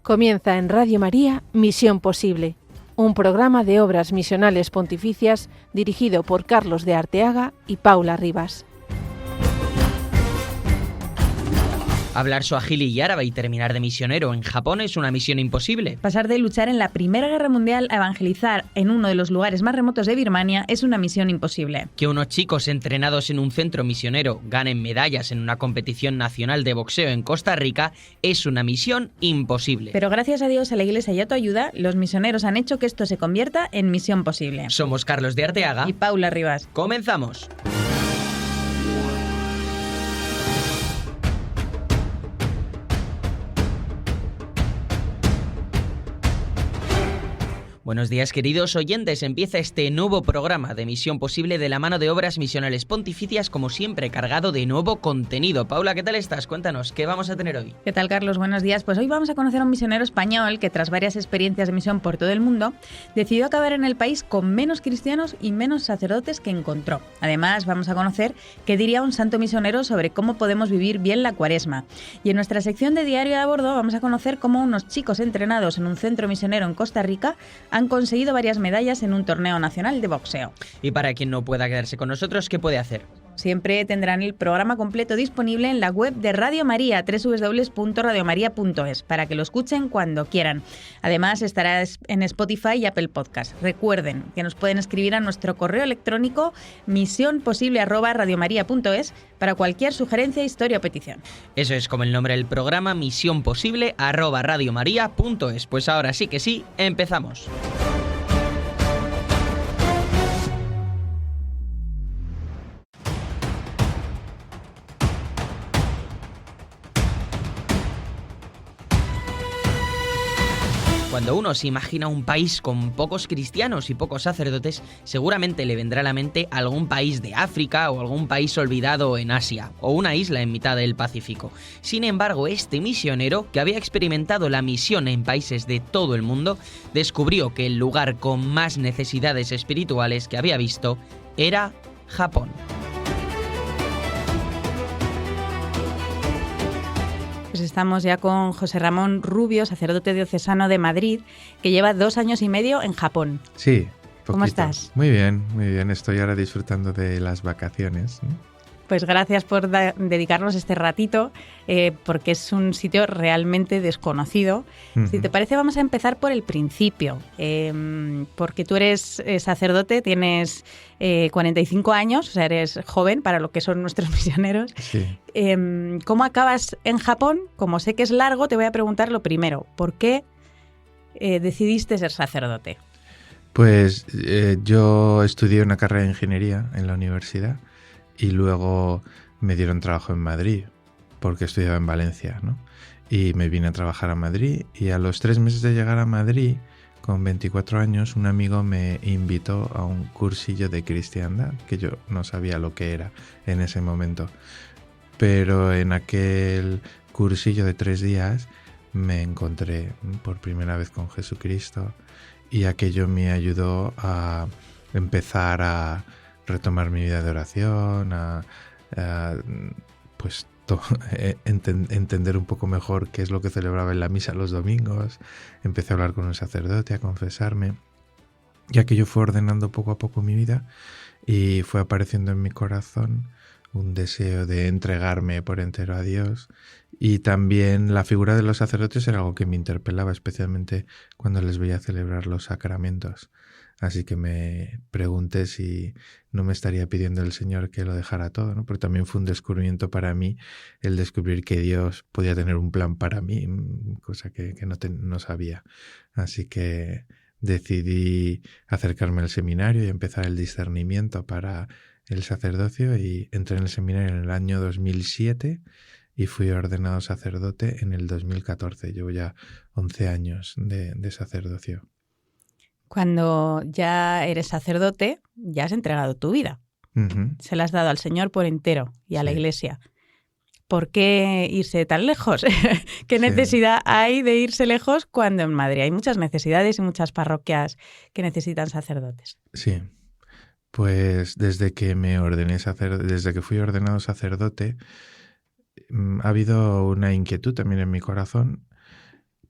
Comienza en Radio María Misión Posible, un programa de obras misionales pontificias dirigido por Carlos de Arteaga y Paula Rivas. Hablar suajili y árabe y terminar de misionero en Japón es una misión imposible. Pasar de luchar en la Primera Guerra Mundial a evangelizar en uno de los lugares más remotos de Birmania es una misión imposible. Que unos chicos entrenados en un centro misionero ganen medallas en una competición nacional de boxeo en Costa Rica es una misión imposible. Pero gracias a Dios, a la Iglesia y a tu ayuda, los misioneros han hecho que esto se convierta en misión posible. Somos Carlos de Arteaga y Paula Rivas. ¡Comenzamos! Buenos días, queridos oyentes. Empieza este nuevo programa de Misión Posible de la mano de Obras Misionales Pontificias, como siempre, cargado de nuevo contenido. Paula, ¿qué tal estás? Cuéntanos, ¿qué vamos a tener hoy? ¿Qué tal, Carlos? Buenos días. Pues hoy vamos a conocer a un misionero español que, tras varias experiencias de misión por todo el mundo, decidió acabar en el país con menos cristianos y menos sacerdotes que encontró. Además, vamos a conocer qué diría un santo misionero sobre cómo podemos vivir bien la Cuaresma. Y en nuestra sección de Diario a Bordo vamos a conocer cómo unos chicos entrenados en un centro misionero en Costa Rica han conseguido varias medallas en un torneo nacional de boxeo. Y para quien no pueda quedarse con nosotros, ¿qué puede hacer? Siempre tendrán el programa completo disponible en la web de Radio María, www.radiomaria.es, para que lo escuchen cuando quieran. Además, estará en Spotify y Apple Podcast. Recuerden que nos pueden escribir a nuestro correo electrónico misionposible@radiomaria.es para cualquier sugerencia, historia o petición. Eso es como el nombre del programa, misionposible@radiomaria.es. Pues ahora sí que sí, empezamos. Cuando uno se imagina un país con pocos cristianos y pocos sacerdotes, seguramente le vendrá a la mente algún país de África o algún país olvidado en Asia, o una isla en mitad del Pacífico. Sin embargo, este misionero, que había experimentado la misión en países de todo el mundo, descubrió que el lugar con más necesidades espirituales que había visto era Japón. Pues estamos ya con José Ramón Rubio, sacerdote diocesano de Madrid, que lleva 2 años y medio en Japón. Sí, poquito. ¿Cómo estás? Muy bien, muy bien. Estoy ahora disfrutando de las vacaciones. Pues gracias por dedicarnos este ratito, porque es un sitio realmente desconocido. Uh-huh. Si te parece, vamos a empezar por el principio, porque tú eres sacerdote, tienes 45 años, o sea, eres joven para lo que son nuestros misioneros. Sí. ¿Cómo acabas en Japón? Como sé que es largo, te voy a preguntar lo primero. ¿Por qué decidiste ser sacerdote? Pues yo estudié una carrera de ingeniería en la universidad y luego me dieron trabajo en Madrid porque estudiaba en Valencia, ¿no? Y me vine a trabajar a Madrid y a los 3 meses de llegar a Madrid, con 24 años, un amigo me invitó a un cursillo de cristiandad que yo no sabía lo que era en ese momento. Pero en aquel cursillo de 3 días me encontré por primera vez con Jesucristo y aquello me ayudó a empezar a retomar mi vida de oración, entender un poco mejor qué es lo que celebraba en la misa los domingos. Empecé a hablar con un sacerdote, a confesarme, y aquello fue ordenando poco a poco mi vida y fue apareciendo en mi corazón un deseo de entregarme por entero a Dios. Y también la figura de los sacerdotes era algo que me interpelaba, especialmente cuando les veía celebrar los sacramentos. Así que me pregunté si no me estaría pidiendo el Señor que lo dejara todo, ¿no? Porque también fue un descubrimiento para mí el descubrir que Dios podía tener un plan para mí, cosa que no sabía. Así que decidí acercarme al seminario y empezar el discernimiento para el sacerdocio, y entré en el seminario en el año 2007 y fui ordenado sacerdote en el 2014. Llevo ya 11 años de sacerdocio. Cuando ya eres sacerdote, ya has entregado tu vida. Uh-huh. Se la has dado al Señor por entero y a la Sí. Iglesia. ¿Por qué irse tan lejos? ¿Qué necesidad hay de irse lejos cuando en Madrid hay muchas necesidades y muchas parroquias que necesitan sacerdotes? Sí, pues desde que fui ordenado sacerdote, ha habido una inquietud también en mi corazón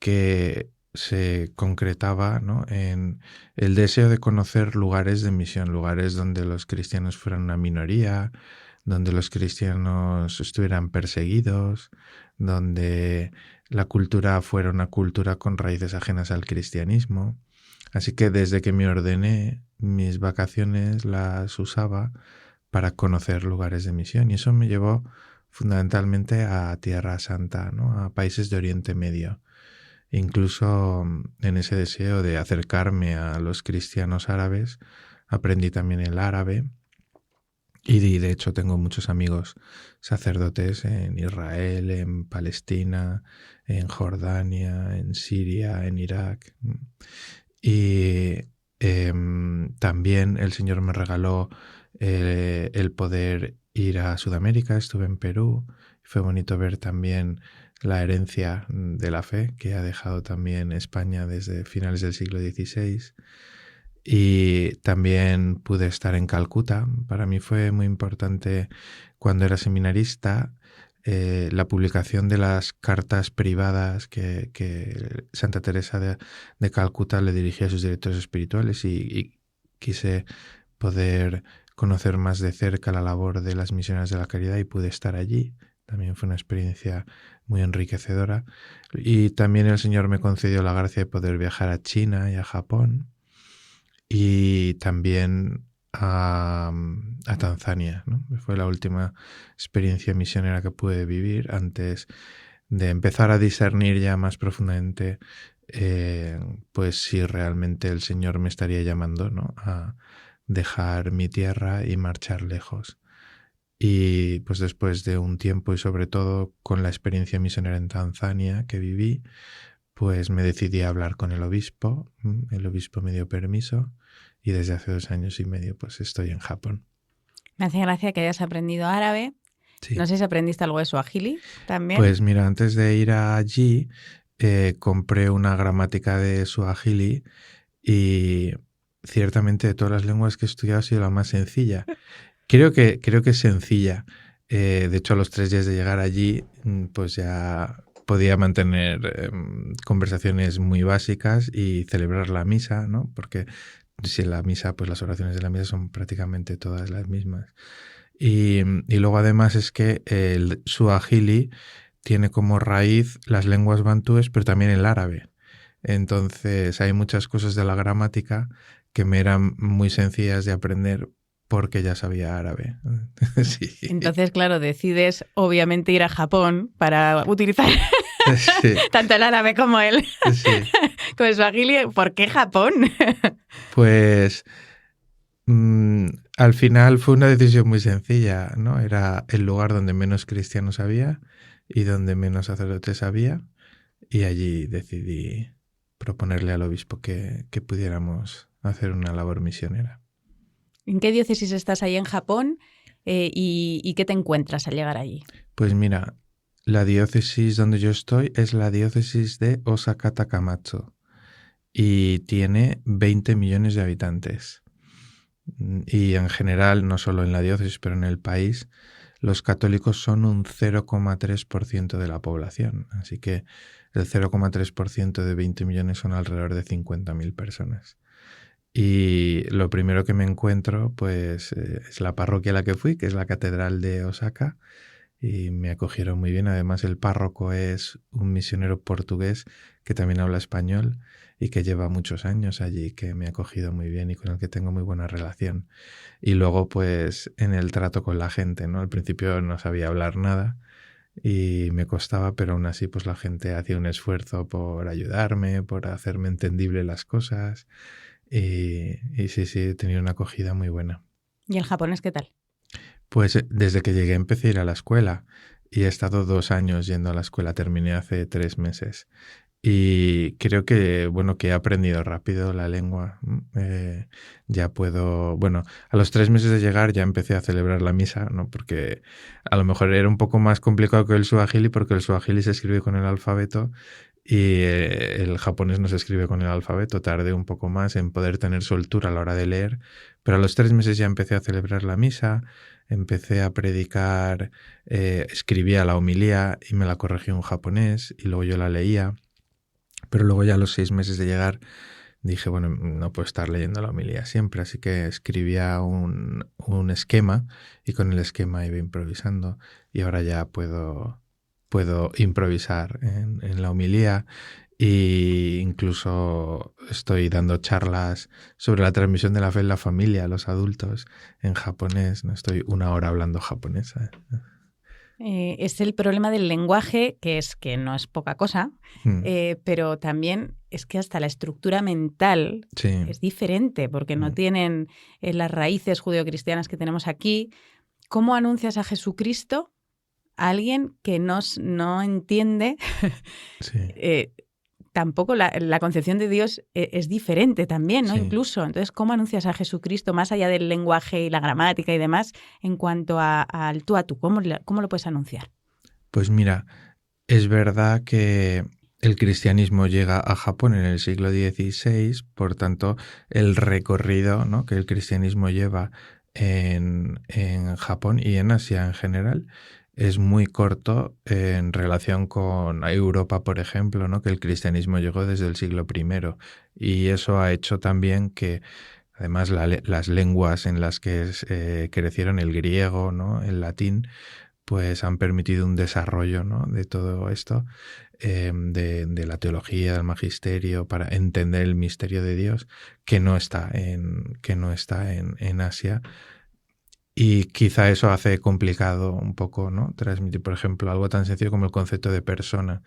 que se concretaba, ¿no?, en el deseo de conocer lugares de misión, lugares donde los cristianos fueran una minoría, donde los cristianos estuvieran perseguidos, donde la cultura fuera una cultura con raíces ajenas al cristianismo. Así que desde que me ordené, mis vacaciones las usaba para conocer lugares de misión, y eso me llevó fundamentalmente a Tierra Santa, ¿no?, a países de Oriente Medio. Incluso en ese deseo de acercarme a los cristianos árabes, aprendí también el árabe, y de hecho tengo muchos amigos sacerdotes en Israel, en Palestina, en Jordania, en Siria, en Irak. Y también el Señor me regaló el poder ir a Sudamérica. Estuve en Perú. Fue bonito ver también la herencia de la fe que ha dejado también España desde finales del siglo XVI. Y también pude estar en Calcuta. Para mí fue muy importante cuando era seminarista la publicación de las cartas privadas que Santa Teresa de Calcuta le dirigía a sus directores espirituales, y quise poder conocer más de cerca la labor de las misioneras de la caridad y pude estar allí. También fue una experiencia muy enriquecedora. Y también el Señor me concedió la gracia de poder viajar a China y a Japón, y también a Tanzania, ¿no? Fue la última experiencia misionera que pude vivir antes de empezar a discernir ya más profundamente pues si realmente el Señor me estaría llamando, ¿no?, a dejar mi tierra y marchar lejos. Y pues después de un tiempo, y sobre todo con la experiencia misionera en Tanzania que viví, pues me decidí a hablar con el obispo me dio permiso, y desde hace 2 años y medio pues estoy en Japón. Me hace gracia que hayas aprendido árabe. Sí. No sé si aprendiste algo de suajili también. Pues mira, antes de ir allí compré una gramática de suajili, y ciertamente de todas las lenguas que he estudiado ha sido la más sencilla. Creo que es sencilla. De hecho, a los 3 días de llegar allí, pues ya podía mantener conversaciones muy básicas y celebrar la misa, ¿no? Porque si la misa, pues las oraciones de la misa son prácticamente todas las mismas. Y luego además es que el suajili tiene como raíz las lenguas bantúes, pero también el árabe. Entonces hay muchas cosas de la gramática que me eran muy sencillas de aprender porque ya sabía árabe. Sí. Entonces, claro, decides obviamente ir a Japón para utilizar Sí. tanto el árabe como el suajili. ¿Por qué Japón? Pues al final fue una decisión muy sencilla, ¿no? Era el lugar donde menos cristianos había y donde menos sacerdotes había, y allí decidí proponerle al obispo que pudiéramos hacer una labor misionera. ¿En qué diócesis estás ahí en Japón y qué te encuentras al llegar allí? Pues mira, la diócesis donde yo estoy es la diócesis de Osaka Takamatsu y tiene 20 millones de habitantes. Y en general, no solo en la diócesis, pero en el país, los católicos son un 0,3% de la población. Así que el 0,3% de 20 millones son alrededor de 50.000 personas. Y lo primero que me encuentro pues es la parroquia a la que fui, que es la Catedral de Osaka, y me acogieron muy bien. Además, el párroco es un misionero portugués que también habla español y que lleva muchos años allí, que me ha acogido muy bien y con el que tengo muy buena relación. Y luego pues en el trato con la gente, ¿no? Al principio no sabía hablar nada y me costaba, pero aún así pues la gente hacía un esfuerzo por ayudarme, por hacerme entendible las cosas. Y sí, he tenido una acogida muy buena. ¿Y el japonés qué tal? Pues desde que llegué empecé a ir a la escuela y he estado 2 años yendo a la escuela, terminé hace 3 meses. Y creo que, bueno, que he aprendido rápido la lengua. Ya puedo... Bueno, a los 3 meses de llegar ya empecé a celebrar la misa, ¿no? Porque a lo mejor era un poco más complicado que el suajili, porque el suajili se escribe con el alfabeto y el japonés no se escribe con el alfabeto. Tardé un poco más en poder tener soltura a la hora de leer, pero a los 3 meses ya empecé a celebrar la misa, empecé a predicar, escribía la homilía y me la corregía un japonés y luego yo la leía. Pero luego ya a los 6 meses de llegar dije, bueno, no puedo estar leyendo la homilía siempre, así que escribía un esquema y con el esquema iba improvisando y ahora ya puedo improvisar en la homilía e incluso estoy dando charlas sobre la transmisión de la fe en la familia a los adultos en japonés. No estoy 1 hora hablando japonés. Es el problema del lenguaje, que no es poca cosa, pero también es que hasta la estructura mental es diferente, porque no tienen las raíces judeocristianas que tenemos aquí. ¿Cómo anuncias a Jesucristo a alguien que no entiende? Tampoco la concepción de Dios es diferente también, ¿no? Sí. Incluso. Entonces, ¿cómo anuncias a Jesucristo más allá del lenguaje y la gramática y demás en cuanto al tú a tú? ¿Cómo lo puedes anunciar? Pues mira, es verdad que el cristianismo llega a Japón en el siglo XVI, por tanto, el recorrido, ¿no?, que el cristianismo lleva en Japón y en Asia en general es muy corto en relación con Europa, por ejemplo, ¿no?, que el cristianismo llegó desde el siglo I y eso ha hecho también que además las lenguas en las que crecieron, el griego, ¿no?, el latín, pues han permitido un desarrollo, ¿no?, de todo esto, de la teología, del magisterio, para entender el misterio de Dios que no está en Asia. Y quizá eso hace complicado un poco, ¿no?, transmitir, por ejemplo, algo tan sencillo como el concepto de persona.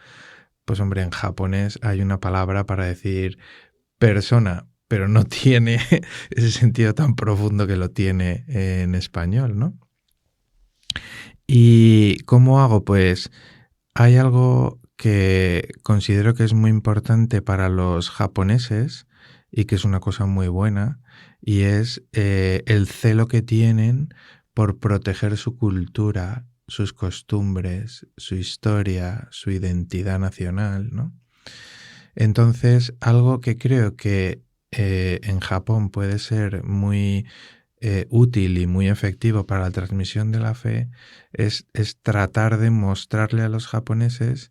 Pues hombre, en japonés hay una palabra para decir persona, pero no tiene ese sentido tan profundo que lo tiene en español, ¿no? ¿Y cómo hago? Pues hay algo que considero que es muy importante para los japoneses y que es una cosa muy buena, y es el celo que tienen por proteger su cultura, sus costumbres, su historia, su identidad nacional, ¿no? Entonces, algo que creo que en Japón puede ser muy útil y muy efectivo para la transmisión de la fe es tratar de mostrarle a los japoneses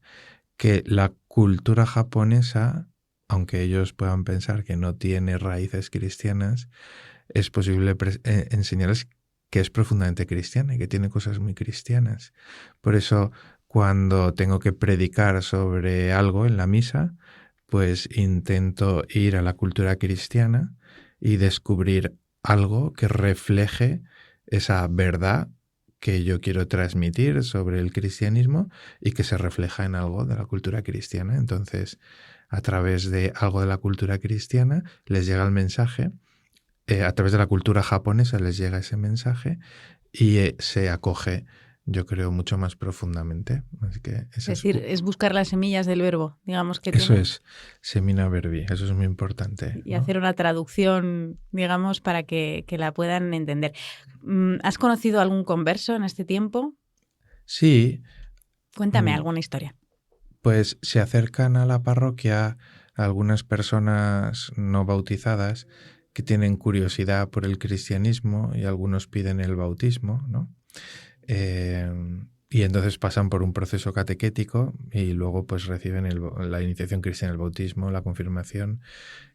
que la cultura japonesa, aunque ellos puedan pensar que no tiene raíces cristianas, es posible enseñarles que es profundamente cristiana y que tiene cosas muy cristianas. Por eso, cuando tengo que predicar sobre algo en la misa, pues intento ir a la cultura cristiana y descubrir algo que refleje esa verdad que yo quiero transmitir sobre el cristianismo y que se refleja en algo de la cultura cristiana. Entonces, a través de algo de la cultura cristiana les llega el mensaje, a través de la cultura japonesa les llega ese mensaje y se acoge, yo creo, mucho más profundamente. Así que es decir, es buscar las semillas del verbo, digamos que eso es, semina verbi, eso es muy importante. Y ¿no?, hacer una traducción, digamos, para que la puedan entender. ¿Has conocido algún converso en este tiempo? Sí. Cuéntame alguna historia. Pues se acercan a la parroquia algunas personas no bautizadas que tienen curiosidad por el cristianismo y algunos piden el bautismo, ¿no? Y entonces pasan por un proceso catequético y luego pues reciben la iniciación cristiana, el bautismo, la confirmación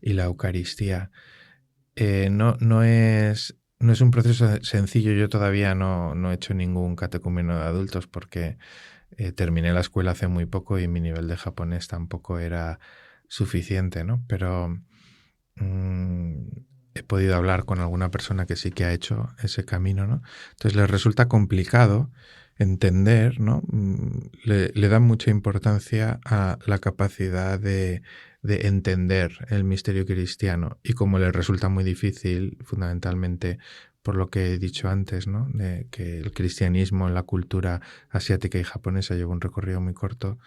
y la Eucaristía. No es un proceso sencillo. Yo todavía no he hecho ningún catecúmeno de adultos porque terminé la escuela hace muy poco y mi nivel de japonés tampoco era suficiente, ¿no? Pero he podido hablar con alguna persona que sí que ha hecho ese camino, ¿no? Entonces les resulta complicado entender, ¿no? Le dan mucha importancia a la capacidad de entender el misterio cristiano, y como les resulta muy difícil, fundamentalmente por lo que he dicho antes, ¿no?, de que el cristianismo en la cultura asiática y japonesa lleva un recorrido muy corto,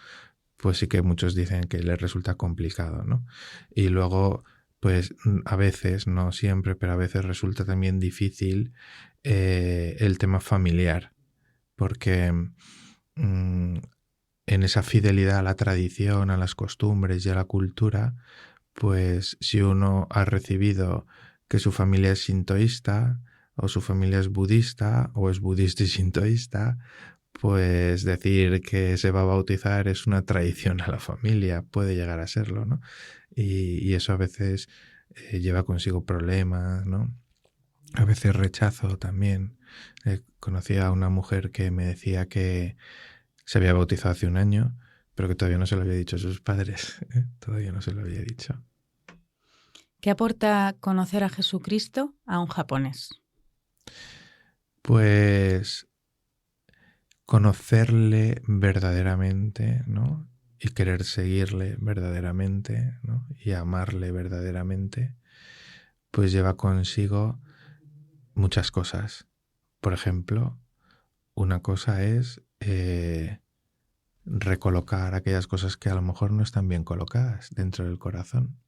pues sí que muchos dicen que les resulta complicado, ¿no? Y luego, pues a veces, no siempre, pero a veces resulta también difícil el tema familiar, porque en esa fidelidad a la tradición, a las costumbres y a la cultura, pues si uno ha recibido que su familia es sintoísta, o su familia es budista, o es budista y sintoísta, pues decir que se va a bautizar es una traición a la familia, puede llegar a serlo, ¿no? Y eso a veces lleva consigo problemas, ¿no? A veces rechazo también. Conocí a una mujer que me decía que se había bautizado hace un año, pero que todavía no se lo había dicho a sus padres. Todavía no se lo había dicho. ¿Qué aporta conocer a Jesucristo a un japonés? Pues conocerle verdaderamente, ¿no? Y querer seguirle verdaderamente, ¿no? Y amarle verdaderamente, pues lleva consigo muchas cosas. Por ejemplo, una cosa es recolocar aquellas cosas que a lo mejor no están bien colocadas dentro del corazón.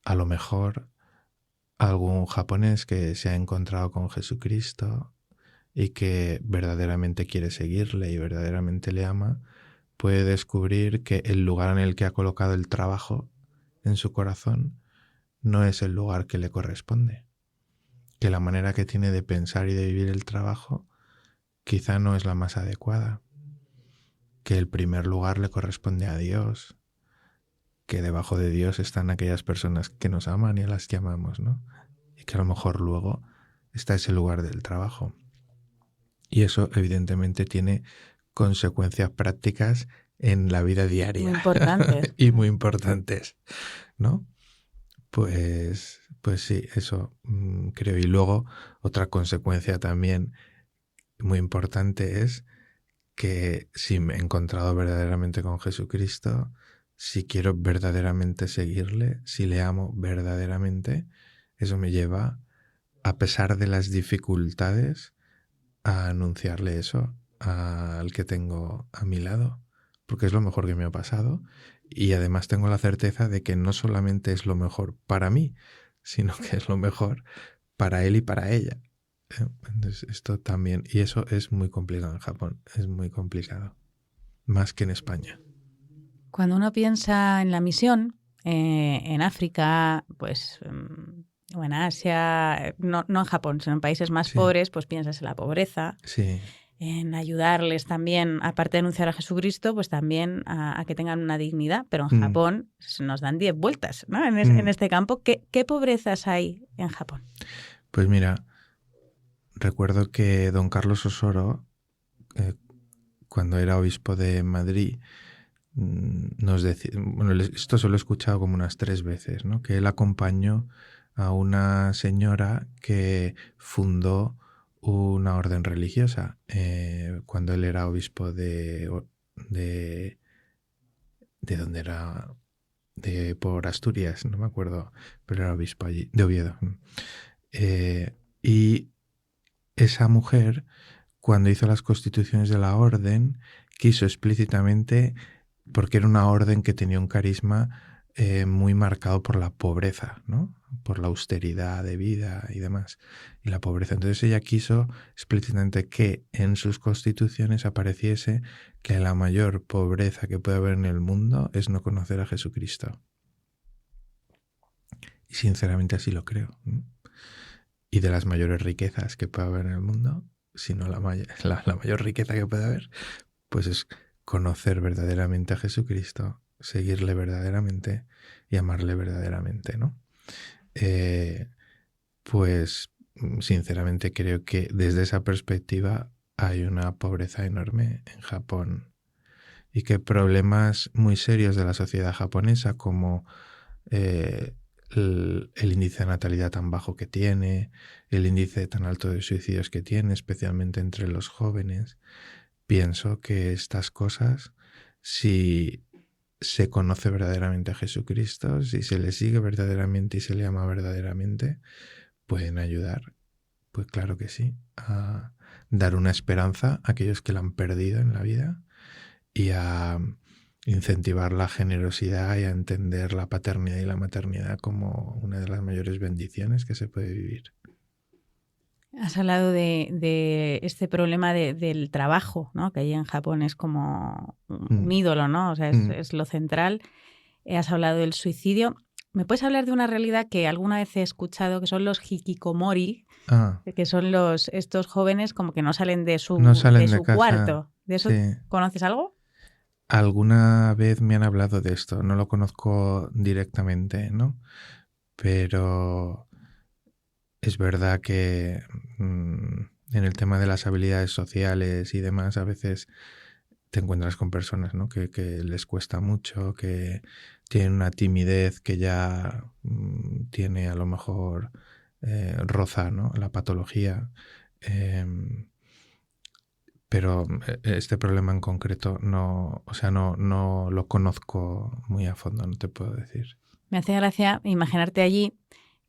A lo mejor algún japonés que se ha encontrado con Jesucristo y que verdaderamente quiere seguirle y verdaderamente le ama, puede descubrir que el lugar en el que ha colocado el trabajo en su corazón no es el lugar que le corresponde. Que la manera que tiene de pensar y de vivir el trabajo quizá no es la más adecuada. Que el primer lugar le corresponde a Dios. Que debajo de Dios están aquellas personas que nos aman y a las que amamos, ¿no? Y que a lo mejor luego está ese lugar del trabajo. Y eso evidentemente tiene consecuencias prácticas en la vida diaria. Muy importantes. Y muy importantes, ¿no? Pues sí, eso creo. Y luego otra consecuencia también muy importante es que si me he encontrado verdaderamente con Jesucristo, si quiero verdaderamente seguirle, si le amo verdaderamente, eso me lleva, a pesar de las dificultades, a anunciarle eso al que tengo a mi lado, porque es lo mejor que me ha pasado y además tengo la certeza de que no solamente es lo mejor para mí, sino que es lo mejor para él y para ella. Entonces esto también, y eso es muy complicado en Japón, es muy complicado, más que en España. Cuando uno piensa en la misión, en África, pues, o en Asia, no en Japón, sino en países más pobres, pues piensas en la pobreza, en ayudarles también, aparte de anunciar a Jesucristo, pues también a que tengan una dignidad. Pero en Japón nos dan 10 vueltas, ¿no? En este campo. ¿Qué pobrezas hay en Japón? Pues mira, recuerdo que don Carlos Osoro, cuando era obispo de Madrid, nos decía, bueno, esto se lo he escuchado como unas 3 veces, ¿no? Que él acompañó a una señora que fundó una orden religiosa cuando él era obispo de donde era, por Asturias, no me acuerdo, pero era obispo allí, de Oviedo. Y esa mujer, cuando hizo las constituciones de la orden, quiso explícitamente, porque era una orden que tenía un carisma muy marcado por la pobreza, ¿no? Por la austeridad de vida y demás, y la pobreza. Entonces ella quiso explícitamente que en sus constituciones apareciese que la mayor pobreza que puede haber en el mundo es no conocer a Jesucristo. Y sinceramente así lo creo. Y de las mayores riquezas que puede haber en el mundo, si no la mayor riqueza que puede haber, pues es conocer verdaderamente a Jesucristo, seguirle verdaderamente y amarle verdaderamente, ¿no? Pues sinceramente creo que desde esa perspectiva hay una pobreza enorme en Japón y que problemas muy serios de la sociedad japonesa, como el índice de natalidad tan bajo que tiene, el índice tan alto de suicidios que tiene, especialmente entre los jóvenes. Pienso que estas cosas, si se conoce verdaderamente a Jesucristo, si se le sigue verdaderamente y se le ama verdaderamente, pueden ayudar, pues claro que sí, a dar una esperanza a aquellos que la han perdido en la vida y a incentivar la generosidad y a entender la paternidad y la maternidad como una de las mayores bendiciones que se puede vivir. Has hablado de este problema del trabajo, ¿no? Que allí en Japón es como un ídolo, ¿no? O sea, es lo central. Has hablado del suicidio. ¿Me puedes hablar de una realidad que alguna vez he escuchado, que son los hikikomori, que son estos jóvenes como que no salen de su casa. cuarto? ¿De eso Sí. conoces algo? Alguna vez me han hablado de esto, no lo conozco directamente, ¿no? Pero es verdad que en el tema de las habilidades sociales y demás, a veces te encuentras con personas, ¿no? que les cuesta mucho, que tienen una timidez que ya tiene a lo mejor roza, ¿no? La patología. Pero este problema en concreto no lo conozco muy a fondo, no te puedo decir. Me hace gracia imaginarte allí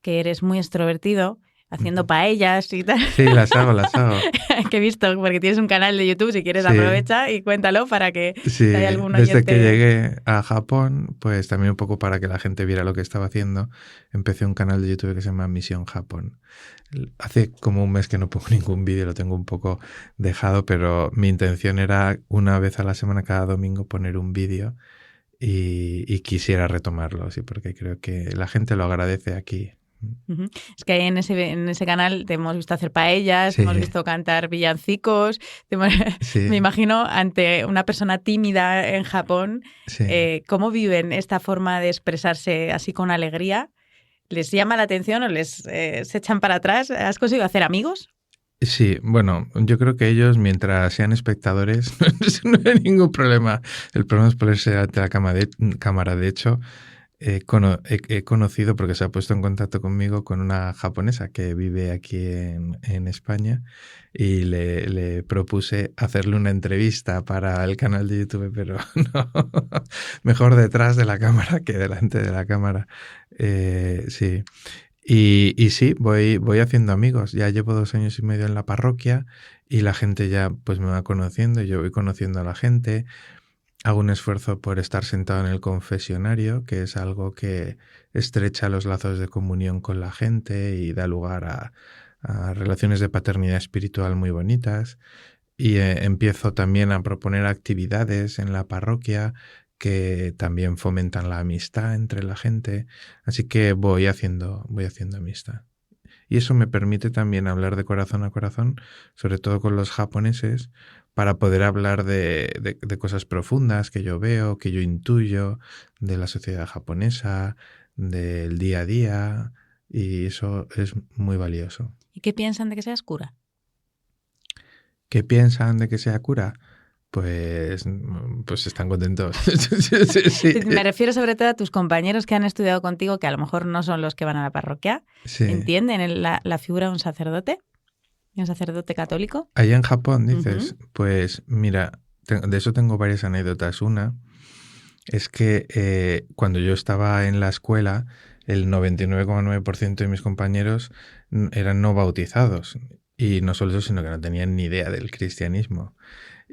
que eres muy extrovertido, haciendo paellas y tal. Sí, las hago. Que he visto, porque tienes un canal de YouTube, si quieres aprovecha y cuéntalo para que haya algún oyente. Desde que llegué a Japón, pues también un poco para que la gente viera lo que estaba haciendo, empecé un canal de YouTube que se llama Misión Japón. Hace como un mes que no pongo ningún vídeo, lo tengo un poco dejado, pero mi intención era una vez a la semana, cada domingo, poner un vídeo y quisiera retomarlo, sí, porque creo que la gente lo agradece aquí. Uh-huh. Es que en ese canal te hemos visto hacer paellas, te hemos visto cantar villancicos. Me imagino ante una persona tímida en Japón, cómo viven esta forma de expresarse así con alegría. ¿Les llama la atención o se echan para atrás? ¿Has conseguido hacer amigos? Sí, bueno, yo creo que ellos, mientras sean espectadores, no hay ningún problema. El problema es ponerse ante la cámara. De hecho, he conocido, porque se ha puesto en contacto conmigo, con una japonesa que vive aquí en España, y le propuse hacerle una entrevista para el canal de YouTube, pero no, mejor detrás de la cámara que delante de la cámara. Sí. Y sí, voy haciendo amigos. Ya llevo 2 años y medio en la parroquia y la gente ya pues me va conociendo, yo voy conociendo a la gente. Hago un esfuerzo por estar sentado en el confesionario, que es algo que estrecha los lazos de comunión con la gente y da lugar a relaciones de paternidad espiritual muy bonitas. Y empiezo también a proponer actividades en la parroquia que también fomentan la amistad entre la gente. Así que voy haciendo amistad. Y eso me permite también hablar de corazón a corazón, sobre todo con los japoneses, para poder hablar de cosas profundas que yo veo, que yo intuyo, de la sociedad japonesa, del día a día, y eso es muy valioso. ¿Y qué piensan de que seas cura? ¿Qué piensan de que sea cura? Pues están contentos. Sí. Me refiero sobre todo a tus compañeros que han estudiado contigo, que a lo mejor no son los que van a la parroquia. Sí. ¿Entienden la figura de un sacerdote? ¿Un sacerdote católico? Allá en Japón, dices. Uh-huh. Pues mira, de eso tengo varias anécdotas. Una es que cuando yo estaba en la escuela, el 99,9% de mis compañeros eran no bautizados. Y no solo eso, sino que no tenían ni idea del cristianismo.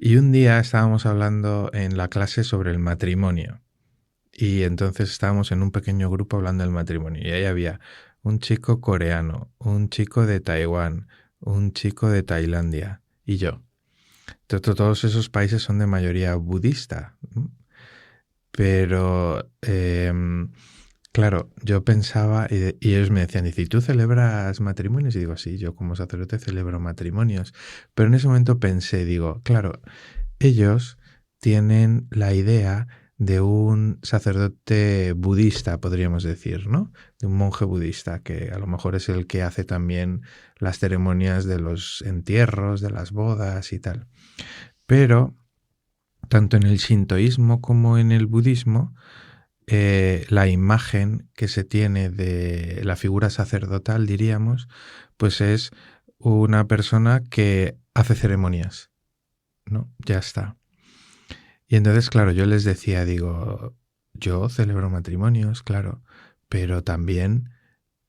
Y un día estábamos hablando en la clase sobre el matrimonio. Y entonces estábamos en un pequeño grupo hablando del matrimonio. Y ahí había un chico coreano, un chico de Taiwán, un chico de Tailandia y yo. Todos esos países son de mayoría budista. Pero, claro, yo pensaba, y ellos me decían, ¿y tú celebras matrimonios? Y digo, sí, yo como sacerdote celebro matrimonios. Pero en ese momento pensé, digo, claro, ellos tienen la idea de un sacerdote budista, podríamos decir, ¿no? De un monje budista, que a lo mejor es el que hace también las ceremonias de los entierros, de las bodas y tal. Pero, tanto en el shintoísmo como en el budismo, la imagen que se tiene de la figura sacerdotal, diríamos, pues es una persona que hace ceremonias, ¿no? Ya está. Y entonces, claro, yo les decía, digo, yo celebro matrimonios, claro, pero también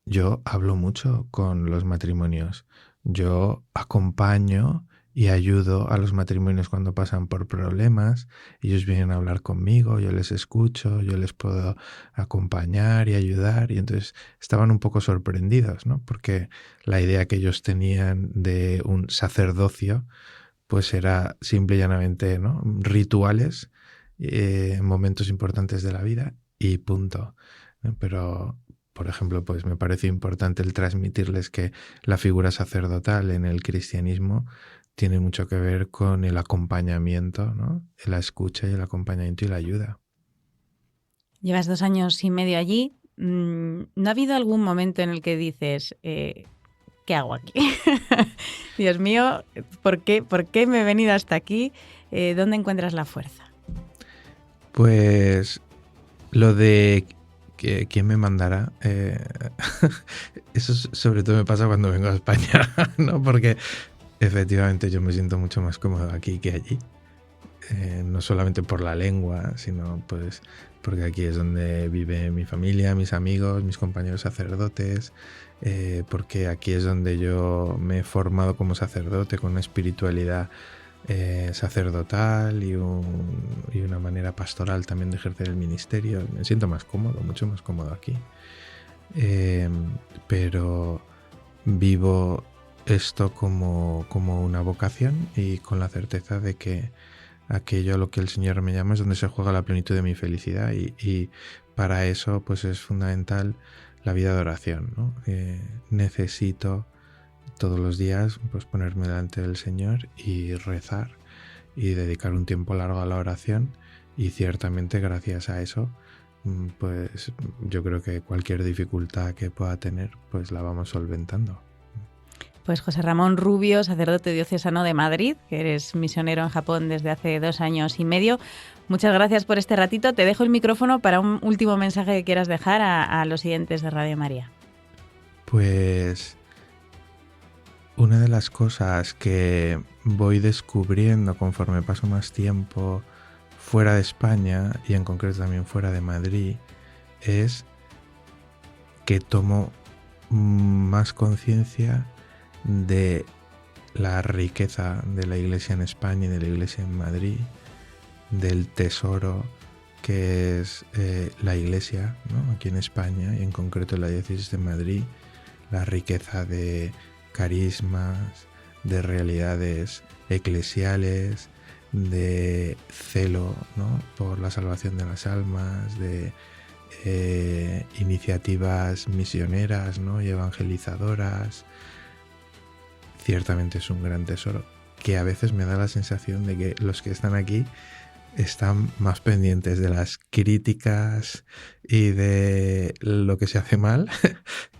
yo hablo mucho con los matrimonios. Yo acompaño y ayudo a los matrimonios cuando pasan por problemas. Ellos vienen a hablar conmigo, yo les escucho, yo les puedo acompañar y ayudar. Y entonces estaban un poco sorprendidos, ¿no? Porque la idea que ellos tenían de un sacerdocio pues era simple y llanamente, ¿no? Rituales en momentos importantes de la vida y punto. Pero, por ejemplo, pues me parece importante el transmitirles que la figura sacerdotal en el cristianismo tiene mucho que ver con el acompañamiento, ¿no? La escucha y el acompañamiento y la ayuda. Llevas 2 años y medio allí. ¿No ha habido algún momento en el que dices, ¿qué hago aquí? Dios mío, ¿por qué me he venido hasta aquí? ¿Dónde encuentras la fuerza? Pues lo de quién me mandará, eso sobre todo me pasa cuando vengo a España, ¿no? Porque efectivamente yo me siento mucho más cómodo aquí que allí. No solamente por la lengua, sino pues porque aquí es donde vive mi familia, mis amigos, mis compañeros sacerdotes, porque aquí es donde yo me he formado como sacerdote con una espiritualidad sacerdotal y una manera pastoral también de ejercer el ministerio. Me siento más cómodo, mucho más cómodo aquí. Pero vivo esto como una vocación y con la certeza de que aquello a lo que el Señor me llama es donde se juega la plenitud de mi felicidad y para eso pues es fundamental la vida de oración, ¿no? Necesito todos los días pues ponerme delante del Señor y rezar y dedicar un tiempo largo a la oración, y ciertamente gracias a eso pues yo creo que cualquier dificultad que pueda tener pues la vamos solventando. Pues José Ramón Rubio, sacerdote diocesano de Madrid, que eres misionero en Japón desde hace 2 años y medio. Muchas gracias por este ratito. Te dejo el micrófono para un último mensaje que quieras dejar a los oyentes de Radio María. Pues una de las cosas que voy descubriendo conforme paso más tiempo fuera de España y en concreto también fuera de Madrid es que tomo más conciencia de la riqueza de la Iglesia en España y de la Iglesia en Madrid, del tesoro que es la Iglesia, ¿no? Aquí en España y en concreto en la diócesis de Madrid, la riqueza de carismas, de realidades eclesiales, de celo, ¿no? Por la salvación de las almas, de iniciativas misioneras, ¿no? Y evangelizadoras. Ciertamente es un gran tesoro que a veces me da la sensación de que los que están aquí están más pendientes de las críticas y de lo que se hace mal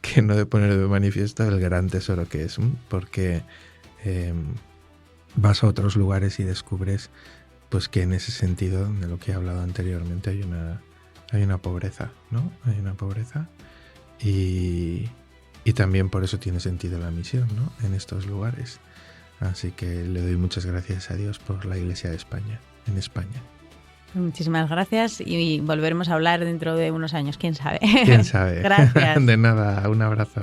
que no de poner de manifiesto el gran tesoro que es, porque vas a otros lugares y descubres pues que en ese sentido de lo que he hablado anteriormente hay una pobreza, ¿no? Hay una pobreza y también por eso tiene sentido la misión, ¿no? En estos lugares. Así que le doy muchas gracias a Dios por la Iglesia de España, en España. Muchísimas gracias y volveremos a hablar dentro de unos años, quién sabe. ¿Quién sabe? Gracias. De nada, un abrazo.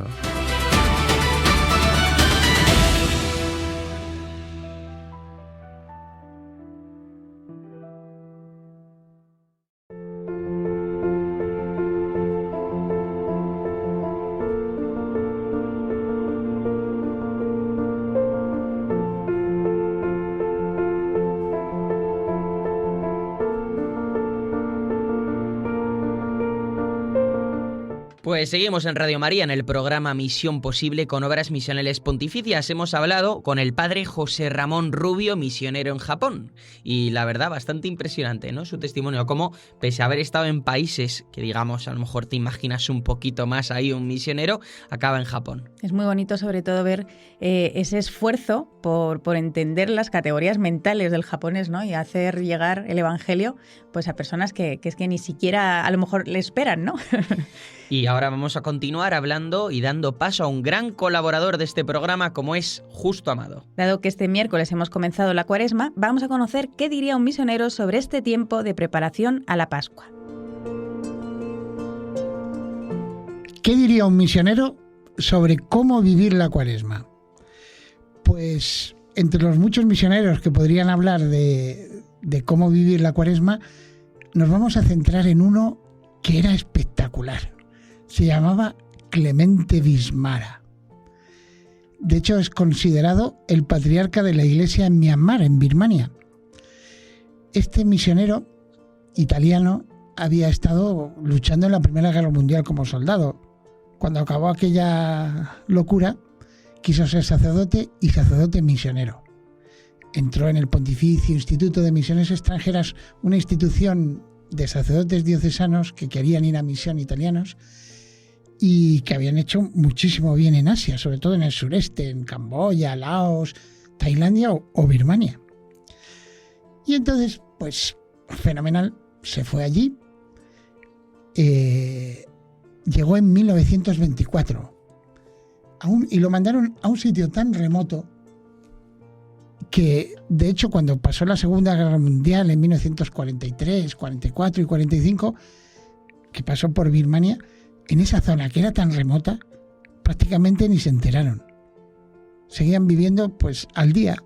Pues seguimos en Radio María en el programa Misión Posible con Obras Misionales Pontificias. Hemos hablado con el padre José Ramón Rubio, misionero en Japón. Y la verdad, bastante impresionante, ¿no? Su testimonio, cómo pese a haber estado en países que, digamos, a lo mejor te imaginas un poquito más ahí un misionero, acaba en Japón. Es muy bonito sobre todo ver ese esfuerzo por entender las categorías mentales del japonés, ¿no? Y hacer llegar el evangelio pues a personas que es que ni siquiera a lo mejor le esperan, ¿no? Y ahora vamos a continuar hablando y dando paso a un gran colaborador de este programa como es Justo Amado. Dado que este miércoles hemos comenzado la Cuaresma, vamos a conocer qué diría un misionero sobre este tiempo de preparación a la Pascua. ¿Qué diría un misionero sobre cómo vivir la Cuaresma? Pues entre los muchos misioneros que podrían hablar de cómo vivir la Cuaresma, nos vamos a centrar en uno que era espectacular. Se llamaba Clemente Vismara. De hecho, es considerado el patriarca de la Iglesia en Myanmar, en Birmania. Este misionero italiano había estado luchando en la Primera Guerra Mundial como soldado. Cuando acabó aquella locura, quiso ser sacerdote y sacerdote misionero. Entró en el Pontificio Instituto de Misiones Extranjeras, una institución de sacerdotes diocesanos que querían ir a misión, italianos, y que habían hecho muchísimo bien en Asia, sobre todo en el sureste, en Camboya, Laos, Tailandia o Birmania. Y entonces, pues, fenomenal, se fue allí. Llegó en 1924 y lo mandaron a un sitio tan remoto que, de hecho, cuando pasó la Segunda Guerra Mundial en 1943, 44 y 45, que pasó por Birmania, en esa zona que era tan remota, prácticamente ni se enteraron. Seguían viviendo pues al día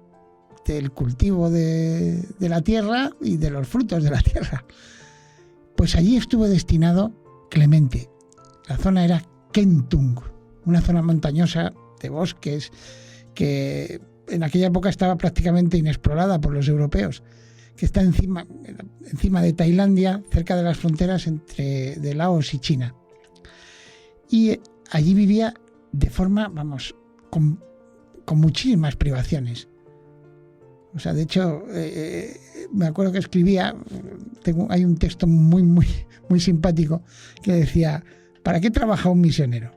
del cultivo de la tierra y de los frutos de la tierra. Pues allí estuvo destinado Clemente. La zona era Kentung, una zona montañosa de bosques que en aquella época estaba prácticamente inexplorada por los europeos, que está encima de Tailandia, cerca de las fronteras de Laos y China. Y allí vivía de forma, con muchísimas privaciones. O sea, de hecho, me acuerdo que escribía, hay un texto muy, muy, muy simpático que decía: ¿para qué trabaja un misionero?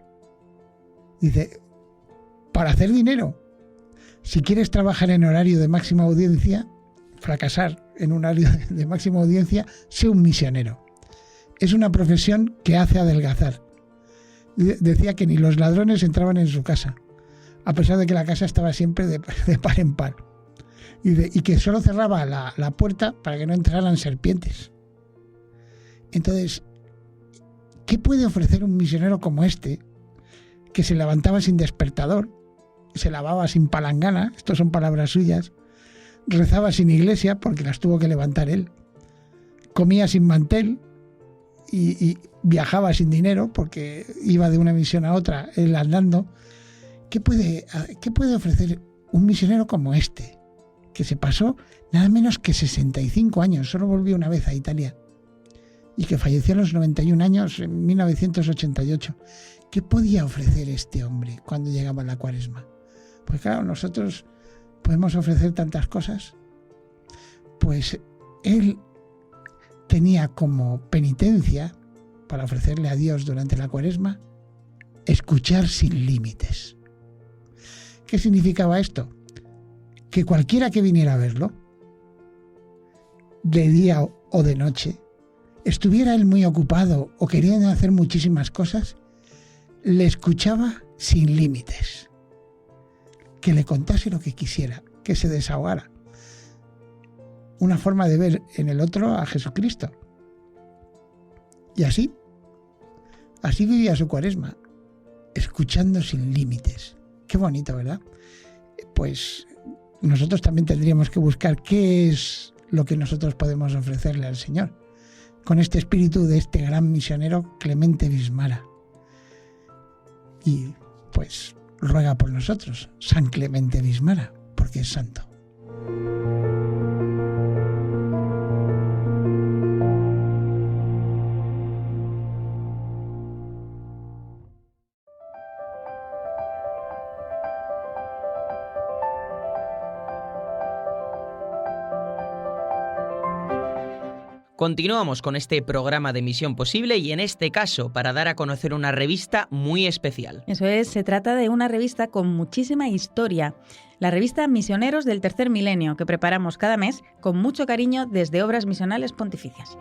Dice: para hacer dinero. Si quieres trabajar en horario de máxima audiencia, fracasar en un horario de máxima audiencia, sé un misionero. Es una profesión que hace adelgazar. Decía que ni los ladrones entraban en su casa, a pesar de que la casa estaba siempre de par en par. Y que solo cerraba la puerta para que no entraran serpientes. Entonces, ¿qué puede ofrecer un misionero como este, que se levantaba sin despertador, se lavaba sin palangana, estas son palabras suyas, rezaba sin iglesia porque las tuvo que levantar él, comía sin mantel y viajaba sin dinero porque iba de una misión a otra, él andando? ¿Qué puede ofrecer un misionero como este, que se pasó nada menos que 65 años, solo volvió una vez a Italia, y que falleció a los 91 años en 1988? ¿Qué podía ofrecer este hombre cuando llegaba la Cuaresma? Pues claro, nosotros podemos ofrecer tantas cosas. Pues él tenía como penitencia para ofrecerle a Dios durante la Cuaresma escuchar sin límites. ¿Qué significaba esto? Que cualquiera que viniera a verlo, de día o de noche, estuviera él muy ocupado o queriendo hacer muchísimas cosas, le escuchaba sin límites. Que le contase lo que quisiera, que se desahogara. Una forma de ver en el otro a Jesucristo. Y así vivía su Cuaresma, escuchando sin límites. Qué bonito, ¿verdad? Pues nosotros también tendríamos que buscar qué es lo que nosotros podemos ofrecerle al Señor, con este espíritu de este gran misionero Clemente Bismara. Y pues ruega por nosotros, San Clemente Bismara, porque es santo. Continuamos con este programa de Misión Posible y en este caso para dar a conocer una revista muy especial. Eso es, se trata de una revista con muchísima historia. La revista Misioneros del Tercer Milenio, que preparamos cada mes con mucho cariño desde Obras Misionales Pontificias.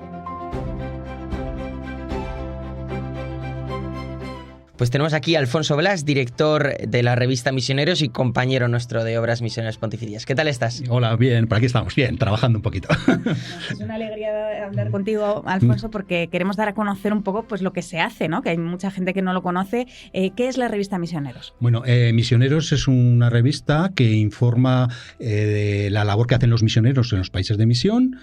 Pues tenemos aquí a Alfonso Blas, director de la revista Misioneros y compañero nuestro de Obras Misionales Pontificias. ¿Qué tal estás? Hola, bien, por aquí estamos, bien, trabajando un poquito. Es una alegría hablar contigo, Alfonso, porque queremos dar a conocer un poco pues, lo que se hace, ¿no? Que hay mucha gente que no lo conoce. ¿Qué es la revista Misioneros? Bueno, Misioneros es una revista que informa de la labor que hacen los misioneros en los países de misión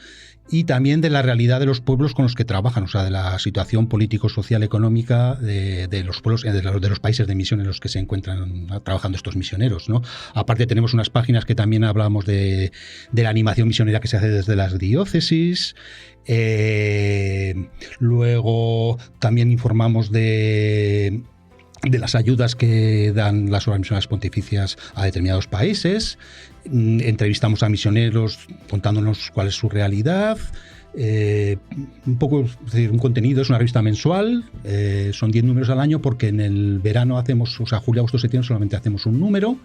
y también de la realidad de los pueblos con los que trabajan, o sea, de la situación político, social, económica de los pueblos de los países de misión en los que se encuentran trabajando estos misioneros, ¿no? Aparte tenemos unas páginas que también hablamos de la animación misionera que se hace desde las diócesis. Luego también informamos de las ayudas que dan las obras misionales pontificias a determinados países. Entrevistamos a misioneros contándonos cuál es su realidad. Un poco, es decir, un contenido, es una revista mensual, son 10 números al año porque en el verano hacemos, o sea, julio, agosto, septiembre solamente hacemos un número.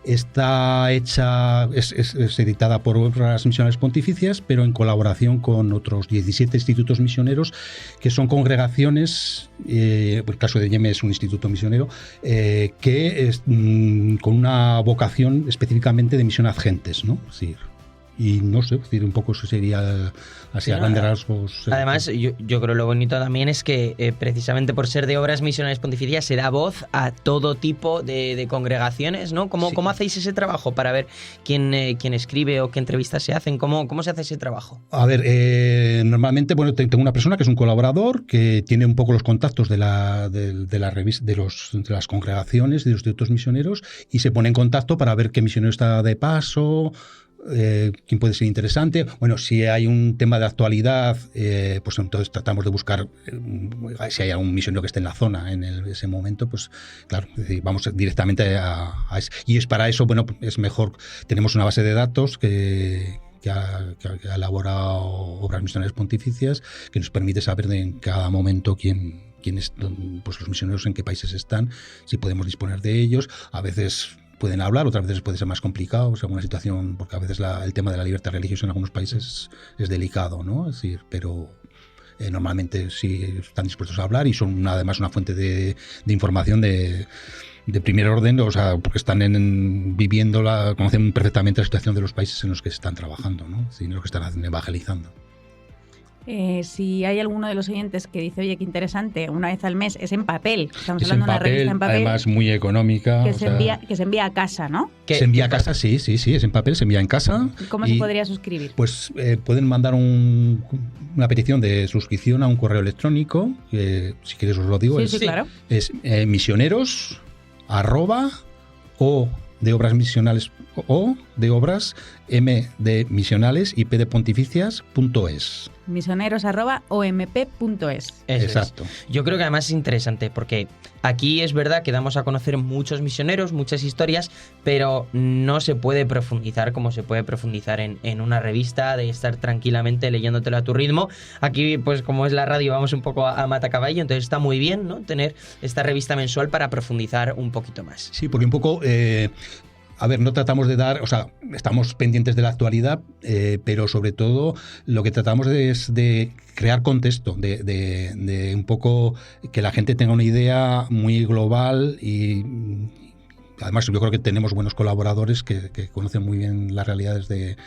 Está hecha, es editada por Obras Misionales Pontificias, pero en colaboración con otros 17 institutos misioneros, que son congregaciones, el caso de Yeme es un instituto misionero, que es con una vocación específicamente de misión ad gentes, ¿no? Es decir, y no sé, es decir, un poco eso sería así a grandes rasgos. Además, yo creo lo bonito también es que precisamente por ser de Obras Misionales Pontificias se da voz a todo tipo de congregaciones, ¿no? ¿Cómo hacéis ese trabajo para ver quién escribe o qué entrevistas se hacen? ¿Cómo se hace ese trabajo? A ver, normalmente, bueno, tengo una persona que es un colaborador que tiene un poco los contactos de la revista, de las congregaciones, de los institutos misioneros, y se pone en contacto para ver qué misionero está de paso, quién puede ser interesante. Bueno, si hay un tema de actualidad, pues entonces tratamos de buscar si hay algún misionero que esté en la zona en ese momento, pues claro, es decir, vamos directamente a eso. Y es para eso, bueno, es mejor, tenemos una base de datos que ha elaborado Obras Misionales Pontificias, que nos permite saber en cada momento quién es, pues los misioneros en qué países están, si podemos disponer de ellos. A veces pueden hablar, otras veces puede ser más complicado, según la situación, porque a veces el tema de la libertad religiosa en algunos países es delicado, ¿no? Es decir, pero normalmente sí están dispuestos a hablar y son además una fuente de información de primer orden, o sea, porque están viviendo, conocen perfectamente la situación de los países en los que están trabajando, ¿no? Es decir, en los que están evangelizando. Si hay alguno de los oyentes que dice, oye, qué interesante, una vez al mes, es en papel. Estamos Es hablando de en una revista en papel. Además muy económica. Que se envía a casa, ¿no? Se envía a casa, sí, es en papel, se envía en casa. ¿Cómo se podría suscribir? Pues pueden mandar una petición de suscripción a un correo electrónico, si quieres os lo digo. Sí, claro. Es misioneros o de obras misionales o de obras m de misionales y p de pontificias.es. misioneros@omp.es. Exacto. Yo creo que además es interesante porque aquí es verdad que damos a conocer muchos misioneros, muchas historias, pero no se puede profundizar como se puede profundizar en una revista, de estar tranquilamente leyéndotelo a tu ritmo. Aquí, pues como es la radio, vamos un poco a matacaballo, entonces está muy bien, ¿no?, tener esta revista mensual para profundizar un poquito más. Sí, porque un poco... A ver, no tratamos de dar, o sea, estamos pendientes de la actualidad, pero sobre todo lo que tratamos es de crear contexto, de un poco que la gente tenga una idea muy global y además yo creo que tenemos buenos colaboradores que conocen muy bien las realidades de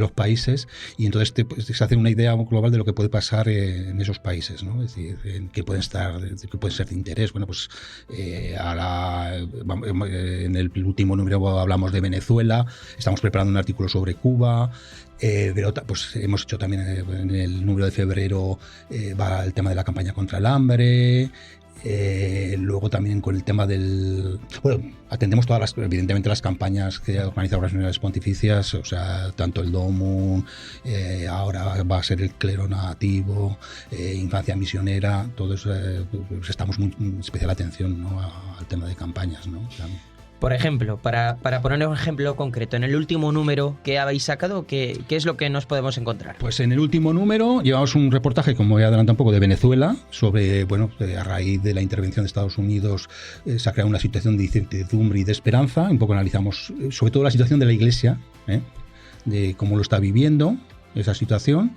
los países y entonces se hace una idea global de lo que puede pasar en esos países, ¿no? Es decir, que pueden ser de interés. Bueno, pues en el último número hablamos de Venezuela, estamos preparando un artículo sobre Cuba, pero pues hemos hecho también en el número de febrero va el tema de la campaña contra el hambre. Luego también con el tema atendemos evidentemente las campañas que organiza Obras Misionales Pontificias, o sea, tanto el DOMU, ahora va a ser el clero nativo, infancia misionera, todo eso, prestamos muy especial atención, ¿no?, al tema de campañas, ¿no? Por ejemplo, para poner un ejemplo concreto, en el último número que habéis sacado, ¿qué es lo que nos podemos encontrar? Pues en el último número llevamos un reportaje, como he adelantado un poco, de Venezuela, sobre, bueno, a raíz de la intervención de Estados Unidos se ha creado una situación de incertidumbre y de esperanza. Un poco analizamos sobre todo la situación de la Iglesia, de cómo lo está viviendo esa situación.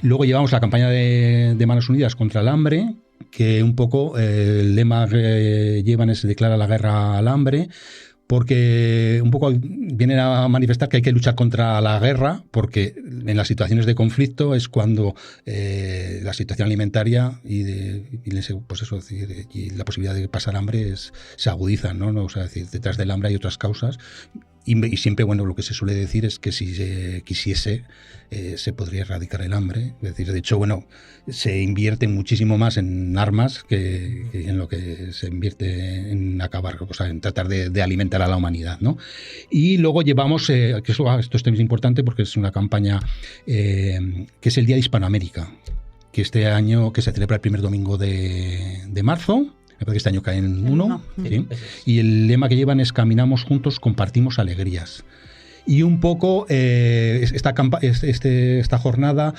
Luego llevamos la campaña de Manos Unidas contra el hambre, que un poco el lema que llevan es declara la guerra al hambre, porque un poco vienen a manifestar que hay que luchar contra la guerra, porque en las situaciones de conflicto es cuando la situación alimentaria y la posibilidad de pasar hambre se agudizan, ¿no? O sea, es decir, detrás del hambre hay otras causas Y siempre, bueno, lo que se suele decir es que si se quisiese, se podría erradicar el hambre. Es decir, de hecho, bueno, se invierte muchísimo más en armas que en lo que se invierte en acabar, o sea, en tratar de alimentar a la humanidad, ¿no? Y luego llevamos, que esto es también importante porque es una campaña que es el Día de Hispanoamérica, que este año, que se celebra el primer domingo de marzo. Me parece que este año cae en 1. ¿Sí? Y el lema que llevan es caminamos juntos, compartimos alegrías. Y un poco esta jornada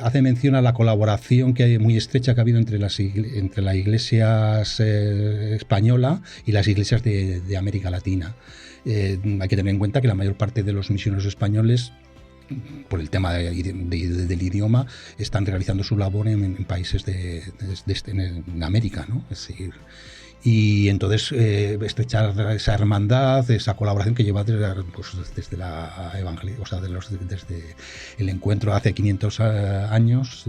hace mención a la colaboración que hay muy estrecha que ha habido entre las iglesias española y las iglesias de América Latina. Hay que tener en cuenta que la mayor parte de los misioneros españoles, por el tema del idioma, están realizando su labor en países en América, ¿no? Es decir, y entonces estrechar esa hermandad, esa colaboración que lleva desde la evangelización, o sea, desde el encuentro hace 500 años,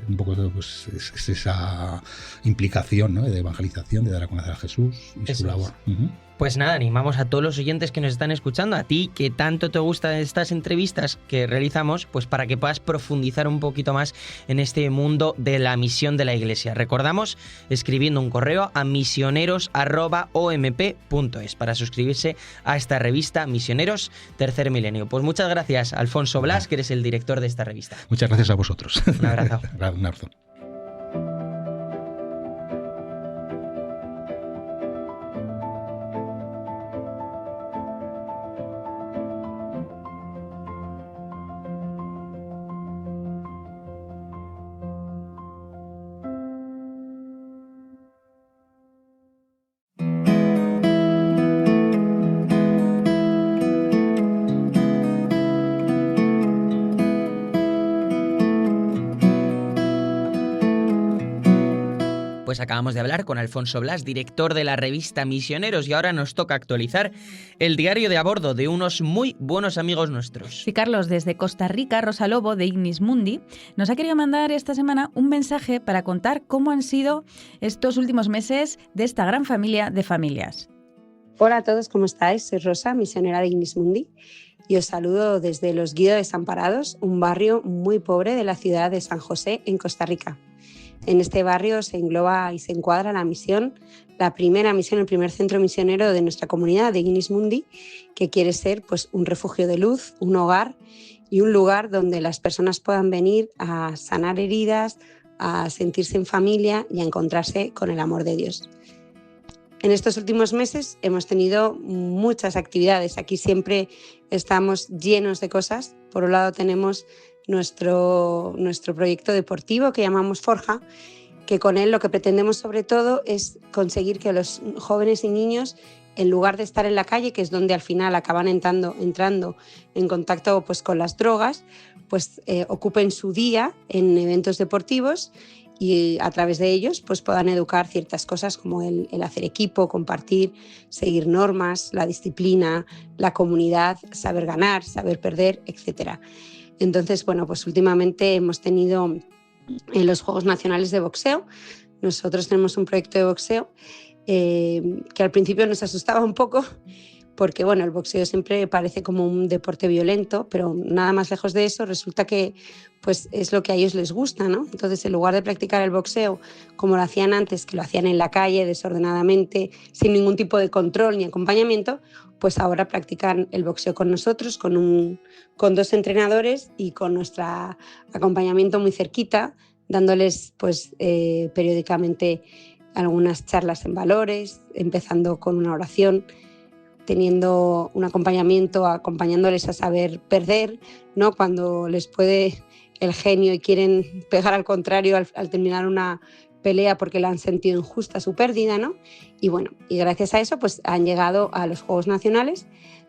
un poco pues, es esa implicación, ¿no?, de evangelización, de dar a conocer a Jesús y su labor. Pues nada, animamos a todos los oyentes que nos están escuchando, a ti que tanto te gustan estas entrevistas que realizamos, pues para que puedas profundizar un poquito más en este mundo de la misión de la Iglesia. Recordamos escribiendo un correo a misioneros@omp.es para suscribirse a esta revista Misioneros Tercer Milenio. Pues muchas gracias, Alfonso Blas, que eres el director de esta revista. Muchas gracias a vosotros. Un abrazo. Un abrazo. Pues acabamos de hablar con Alfonso Blas, director de la revista Misioneros, y ahora nos toca actualizar el diario de a bordo de unos muy buenos amigos nuestros. Sí, Carlos, desde Costa Rica, Rosa Lobo, de Ignis Mundi, nos ha querido mandar esta semana un mensaje para contar cómo han sido estos últimos meses de esta gran familia de familias. Hola a todos, ¿cómo estáis? Soy Rosa, misionera de Ignis Mundi, y os saludo desde Los Guido Desamparados, un barrio muy pobre de la ciudad de San José, en Costa Rica. En este barrio se engloba y se encuadra la misión, la primera misión, el primer centro misionero de nuestra comunidad de Ignis Mundi, que quiere ser pues, un refugio de luz, un hogar y un lugar donde las personas puedan venir a sanar heridas, a sentirse en familia y a encontrarse con el amor de Dios. En estos últimos meses hemos tenido muchas actividades. Aquí siempre estamos llenos de cosas. Por un lado tenemos nuestro proyecto deportivo que llamamos Forja, que con él lo que pretendemos sobre todo es conseguir que los jóvenes y niños, en lugar de estar en la calle, que es donde al final acaban entrando en contacto pues, con las drogas, pues ocupen su día en eventos deportivos y a través de ellos pues, puedan educar ciertas cosas como el hacer equipo, compartir, seguir normas, la disciplina, la comunidad, saber ganar, saber perder, etc. Entonces, bueno, pues últimamente hemos tenido los Juegos Nacionales de Boxeo. Nosotros tenemos un proyecto de boxeo que al principio nos asustaba un poco porque, bueno, el boxeo siempre parece como un deporte violento, pero nada más lejos de eso, resulta que pues, es lo que a ellos les gusta, ¿no? Entonces, en lugar de practicar el boxeo como lo hacían antes, que lo hacían en la calle desordenadamente, sin ningún tipo de control ni acompañamiento, pues ahora practican el boxeo con nosotros, con 2 entrenadores y con nuestro acompañamiento muy cerquita, dándoles pues, periódicamente algunas charlas en valores, empezando con una oración, teniendo un acompañamiento, acompañándoles a saber perder, ¿no? Cuando les puede el genio y quieren pegar al contrario al terminar una pelea porque la han sentido injusta su pérdida, ¿no? Y bueno, y gracias a eso pues han llegado a los Juegos Nacionales,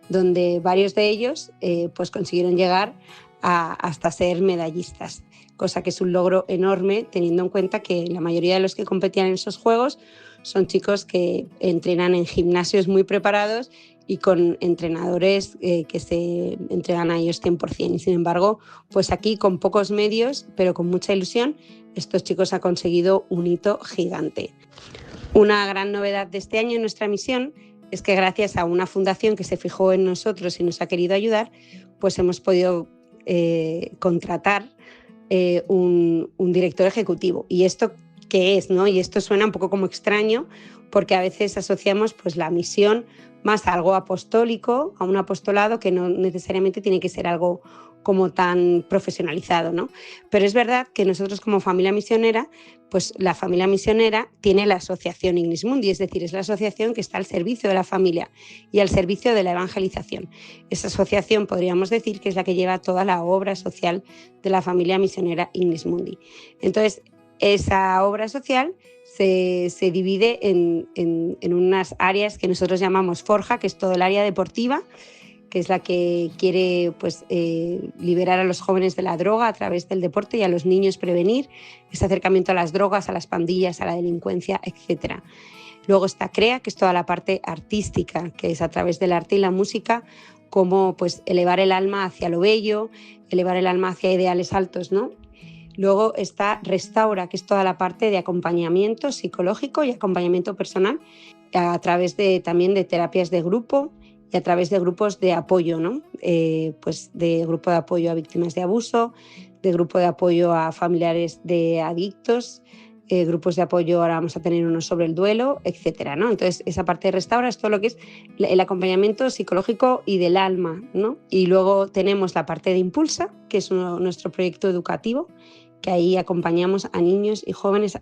donde varios de ellos pues consiguieron llegar hasta ser medallistas, cosa que es un logro enorme teniendo en cuenta que la mayoría de los que competían en esos Juegos son chicos que entrenan en gimnasios muy preparados y con entrenadores que se entregan a ellos 100%. Y sin embargo, pues aquí con pocos medios, pero con mucha ilusión, estos chicos han conseguido un hito gigante. Una gran novedad de este año en nuestra misión es que gracias a una fundación que se fijó en nosotros y nos ha querido ayudar, pues hemos podido contratar un director ejecutivo. ¿Y esto qué es, no? Y esto suena un poco como extraño, porque a veces asociamos pues la misión más a algo apostólico, a un apostolado que no necesariamente tiene que ser algo como tan profesionalizado, ¿no? Pero es verdad que nosotros como familia misionera, pues la familia misionera tiene la asociación Ignis Mundi, es decir, es la asociación que está al servicio de la familia y al servicio de la evangelización. Esa asociación podríamos decir que es la que lleva toda la obra social de la familia misionera Ignis Mundi. Entonces, esa obra social se divide en unas áreas que nosotros llamamos Forja, que es todo el área deportiva, que es la que quiere pues, liberar a los jóvenes de la droga a través del deporte y a los niños prevenir ese acercamiento a las drogas, a las pandillas, a la delincuencia, etc. Luego está CREA, que es toda la parte artística, que es a través del arte y la música, cómo pues, elevar el alma hacia lo bello, elevar el alma hacia ideales altos, ¿no? Luego está Restaura, que es toda la parte de acompañamiento psicológico y acompañamiento personal a través también de terapias de grupo y a través de grupos de apoyo, ¿no? Pues de grupo de apoyo a víctimas de abuso, de grupo de apoyo a familiares de adictos, grupos de apoyo, ahora vamos a tener uno sobre el duelo, etcétera, ¿no? Entonces, esa parte de Restaura es todo lo que es el acompañamiento psicológico y del alma, ¿no? Y luego tenemos la parte de Impulsa, que es nuestro proyecto educativo, que ahí acompañamos a niños y jóvenes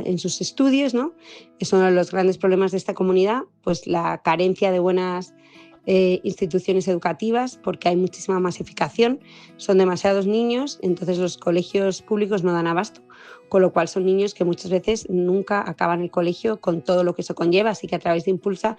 en sus estudios, ¿no? Es uno de los grandes problemas de esta comunidad, pues la carencia de buenas instituciones educativas, porque hay muchísima masificación, son demasiados niños, entonces los colegios públicos no dan abasto, con lo cual son niños que muchas veces nunca acaban el colegio con todo lo que eso conlleva, así que a través de Impulsa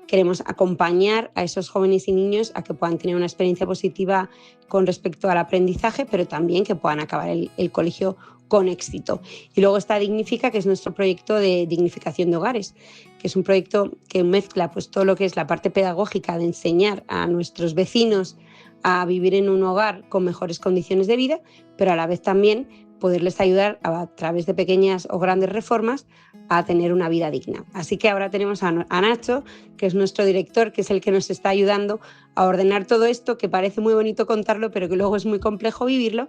queremos acompañar a esos jóvenes y niños a que puedan tener una experiencia positiva con respecto al aprendizaje, pero también que puedan acabar el colegio con éxito. Y luego está Dignifica, que es nuestro proyecto de dignificación de hogares, que es un proyecto que mezcla pues, todo lo que es la parte pedagógica de enseñar a nuestros vecinos a vivir en un hogar con mejores condiciones de vida, pero a la vez también poderles ayudar a través de pequeñas o grandes reformas a tener una vida digna. Así que ahora tenemos a Nacho, que es nuestro director, que es el que nos está ayudando a ordenar todo esto, que parece muy bonito contarlo, pero que luego es muy complejo vivirlo,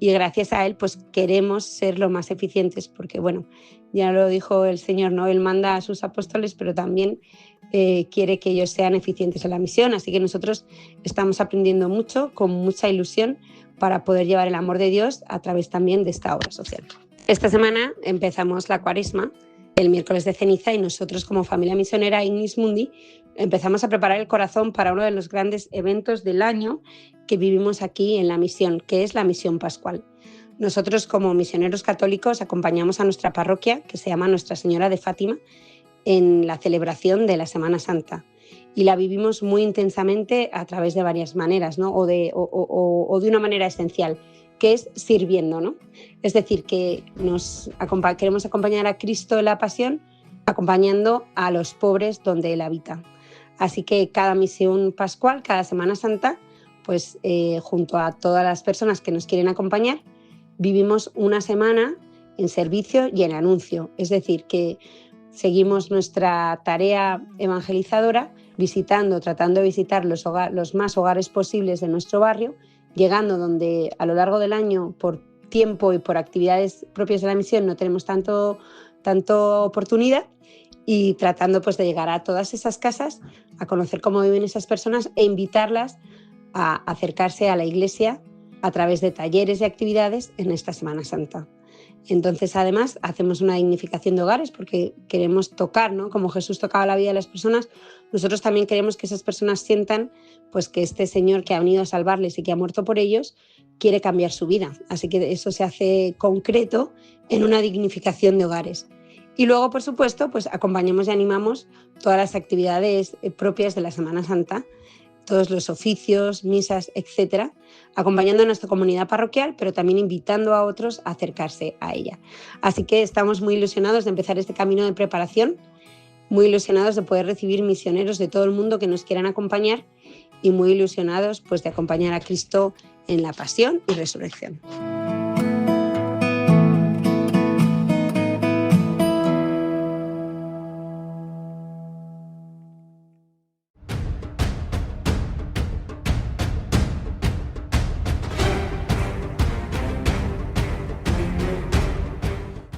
y gracias a él pues queremos ser lo más eficientes, porque bueno, ya lo dijo el Señor, ¿no? Él manda a sus apóstoles, pero también quiere que ellos sean eficientes en la misión, así que nosotros estamos aprendiendo mucho, con mucha ilusión, para poder llevar el amor de Dios a través también de esta obra social. Esta semana empezamos la Cuaresma, el miércoles de ceniza, y nosotros como familia misionera Ignis Mundi empezamos a preparar el corazón para uno de los grandes eventos del año que vivimos aquí en la misión, que es la misión pascual. Nosotros como misioneros católicos acompañamos a nuestra parroquia, que se llama Nuestra Señora de Fátima, en la celebración de la Semana Santa. Y la vivimos muy intensamente a través de varias maneras, ¿no? o de una manera esencial, que es sirviendo, ¿no? Es decir, que queremos acompañar a Cristo en la pasión, acompañando a los pobres donde Él habita. Así que cada misión pascual, cada Semana Santa, pues junto a todas las personas que nos quieren acompañar, vivimos una semana en servicio y en anuncio. Es decir, que seguimos nuestra tarea evangelizadora tratando de visitar los más hogares posibles de nuestro barrio, llegando donde a lo largo del año, por tiempo y por actividades propias de la misión, no tenemos tanto oportunidad, y tratando pues, de llegar a todas esas casas, a conocer cómo viven esas personas e invitarlas a acercarse a la iglesia a través de talleres y actividades en esta Semana Santa. Entonces, además, hacemos una dignificación de hogares porque queremos tocar, ¿no? Como Jesús tocaba la vida de las personas, nosotros también queremos que esas personas sientan pues, que este Señor que ha venido a salvarles y que ha muerto por ellos quiere cambiar su vida. Así que eso se hace concreto en una dignificación de hogares. Y luego, por supuesto, pues acompañamos y animamos todas las actividades propias de la Semana Santa, todos los oficios, misas, etcétera, acompañando a nuestra comunidad parroquial, pero también invitando a otros a acercarse a ella. Así que estamos muy ilusionados de empezar este camino de preparación, muy ilusionados de poder recibir misioneros de todo el mundo que nos quieran acompañar y muy ilusionados pues, de acompañar a Cristo en la pasión y resurrección.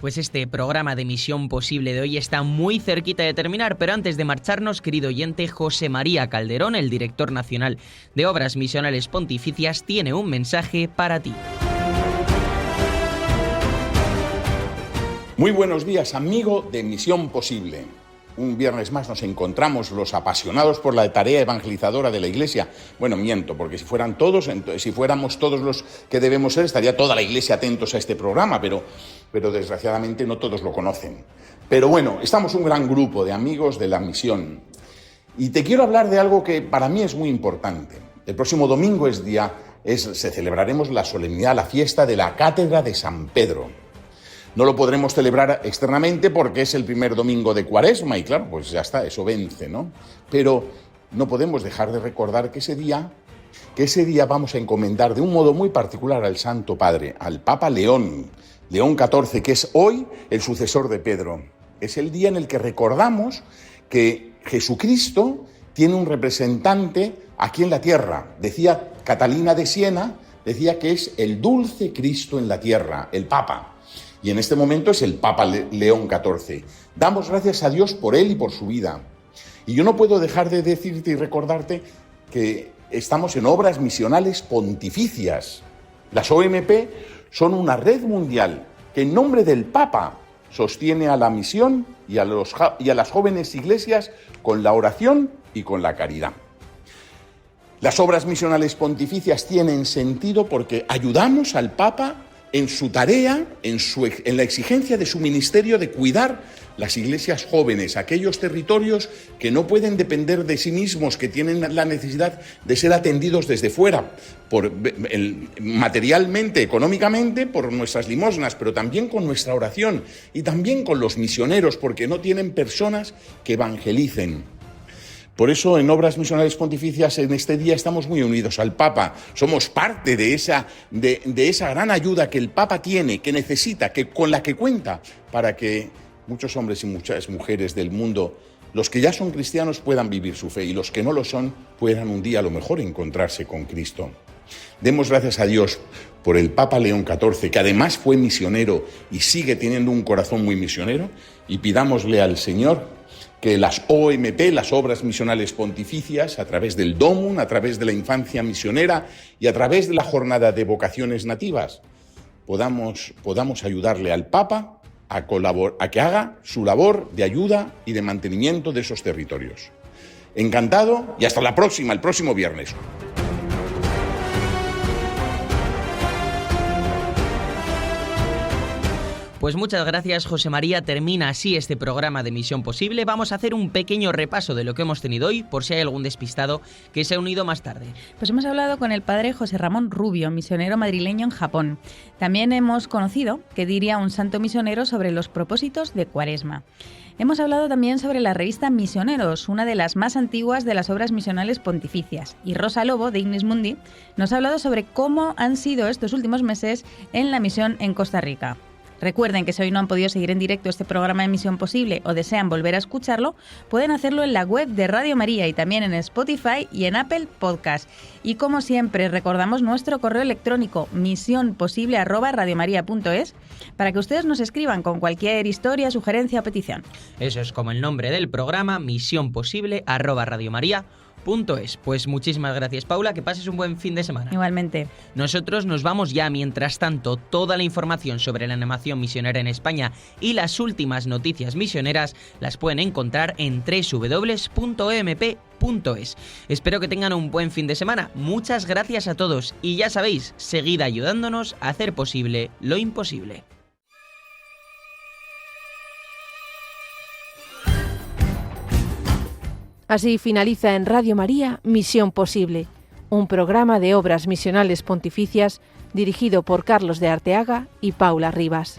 Pues este programa de Misión Posible de hoy está muy cerquita de terminar, pero antes de marcharnos, querido oyente, José María Calderón, el director nacional de Obras Misionales Pontificias, tiene un mensaje para ti. Muy buenos días, amigo de Misión Posible. Un viernes más nos encontramos los apasionados por la tarea evangelizadora de la Iglesia. Bueno, miento, porque si fuéramos todos los que debemos ser, estaría toda la Iglesia atentos a este programa, pero desgraciadamente no todos lo conocen. Pero bueno, estamos un gran grupo de amigos de la misión. Y te quiero hablar de algo que para mí es muy importante. El próximo domingo celebraremos la solemnidad, la fiesta de la Cátedra de San Pedro. No lo podremos celebrar externamente porque es el primer domingo de Cuaresma y claro, pues ya está, eso vence, ¿no? Pero no podemos dejar de recordar que ese día vamos a encomendar de un modo muy particular al Santo Padre, al Papa León XIV, que es hoy el sucesor de Pedro. Es el día en el que recordamos que Jesucristo tiene un representante aquí en la tierra. Decía Catalina de Siena, decía que es el dulce Cristo en la tierra, el Papa. Y en este momento es el Papa León XIV. Damos gracias a Dios por él y por su vida. Y yo no puedo dejar de decirte y recordarte que estamos en Obras Misionales Pontificias. Las OMP son una red mundial que en nombre del Papa sostiene a la misión y a las jóvenes iglesias con la oración y con la caridad. Las Obras Misionales Pontificias tienen sentido porque ayudamos al Papa en su tarea, en la exigencia de su ministerio de cuidar las iglesias jóvenes, aquellos territorios que no pueden depender de sí mismos, que tienen la necesidad de ser atendidos desde fuera, materialmente, económicamente, por nuestras limosnas, pero también con nuestra oración y también con los misioneros, porque no tienen personas que evangelicen. Por eso en Obras Misionales Pontificias en este día estamos muy unidos al Papa. Somos parte de esa gran ayuda que el Papa tiene, que necesita, con la que cuenta para que muchos hombres y muchas mujeres del mundo, los que ya son cristianos, puedan vivir su fe y los que no lo son puedan un día a lo mejor encontrarse con Cristo. Demos gracias a Dios por el Papa León XIV, que además fue misionero y sigue teniendo un corazón muy misionero, y pidámosle al Señor que las OMP, las Obras Misionales Pontificias, a través del DOMUN, a través de la infancia misionera y a través de la jornada de vocaciones nativas, podamos ayudarle al Papa a que haga su labor de ayuda y de mantenimiento de esos territorios. Encantado y hasta la próxima, el próximo viernes. Pues muchas gracias, José María. Termina así este programa de Misión Posible. Vamos a hacer un pequeño repaso de lo que hemos tenido hoy, por si hay algún despistado que se ha unido más tarde. Pues hemos hablado con el padre José Ramón Rubio, misionero madrileño en Japón. También hemos conocido qué diría un santo misionero sobre los propósitos de Cuaresma. Hemos hablado también sobre la revista Misioneros, una de las más antiguas de las obras misionales pontificias. Y Rosa Lobo, de Ignis Mundi, nos ha hablado sobre cómo han sido estos últimos meses en la misión en Costa Rica. Recuerden que si hoy no han podido seguir en directo este programa de Misión Posible o desean volver a escucharlo, pueden hacerlo en la web de Radio María y también en Spotify y en Apple Podcast. Y como siempre, recordamos nuestro correo electrónico misionposible@radiomaria.es para que ustedes nos escriban con cualquier historia, sugerencia o petición. Eso es como el nombre del programa, misionposible@radiomaria.es. Pues muchísimas gracias, Paula, que pases un buen fin de semana. Igualmente. Nosotros nos vamos ya. Mientras tanto, toda la información sobre la animación misionera en España y las últimas noticias misioneras las pueden encontrar en www.omp.es. Espero que tengan un buen fin de semana. Muchas gracias a todos y ya sabéis, seguid ayudándonos a hacer posible lo imposible. Así finaliza en Radio María Misión Posible, un programa de obras misionales pontificias dirigido por Carlos de Arteaga y Paula Rivas.